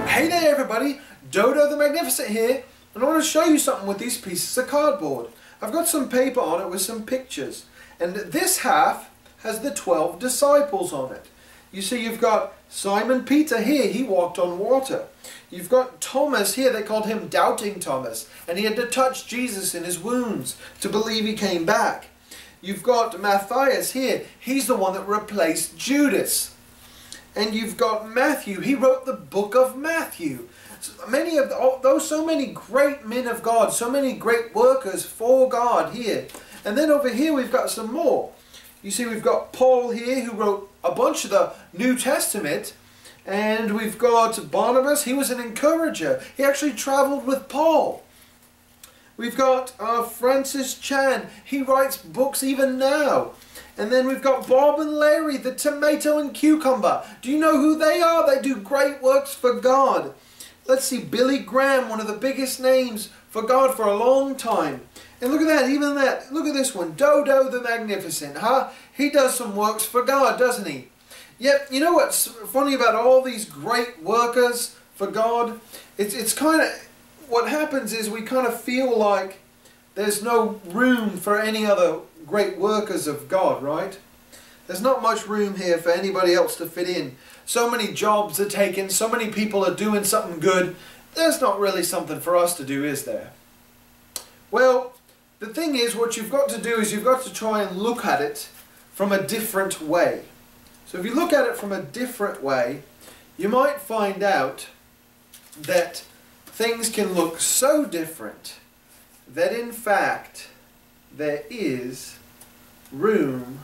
Hey there everybody, Doe Doe the Magnificent here, and I want to show you something with these pieces of cardboard. I've got some paper on it with some pictures, and this half has the 12 disciples on it. You see, you've got Simon Peter here, he walked on water. You've got Thomas here, they called him Doubting Thomas, and he had to touch Jesus in his wounds to believe he came back. You've got Matthias here, he's the one that replaced Judas. And you've got Matthew, he wrote the book of Matthew. So many great men of God, so many great workers for God here. And then over here we've got some more. You see, we've got Paul here who wrote a bunch of the New Testament. And we've got Barnabas, he was an encourager. He actually traveled with Paul. We've got Francis Chan, he writes books even now. And then we've got Bob and Larry, the tomato and cucumber. Do you know who they are? They do great works for God. Let's see, Billy Graham, one of the biggest names for God for a long time. And look at that, even that. Look at this one, Doe Doe the Magnificent, huh? He does some works for God, doesn't he? Yep, you know what's funny about all these great workers for God? It's kind of, what happens is we kind of feel like there's no room for any other great workers of God, right? There's not much room here for anybody else to fit in. So many jobs are taken, so many people are doing something good. There's not really something for us to do, is there? Well, the thing is, what you've got to do is you've got to try and look at it from a different way. So if you look at it from a different way, you might find out that things can look so different that in fact there is room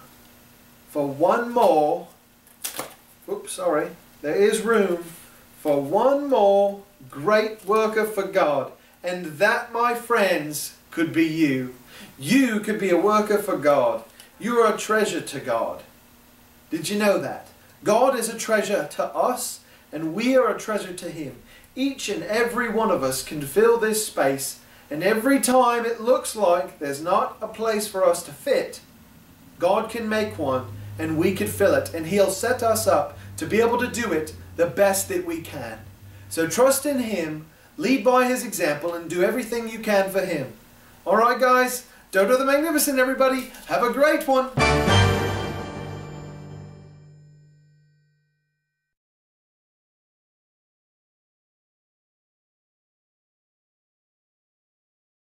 for one more, there is room for one more great worker for God. And that, my friends, could be you. You could be a worker for God. You are a treasure to God. Did you know that? God is a treasure to us, and we are a treasure to Him. Each and every one of us can fill this space. And every time it looks like there's not a place for us to fit, God can make one and we can fill it. And He'll set us up to be able to do it the best that we can. So trust in Him, lead by His example, and do everything you can for Him. Alright guys, Doe Doe the Magnificent everybody, have a great one!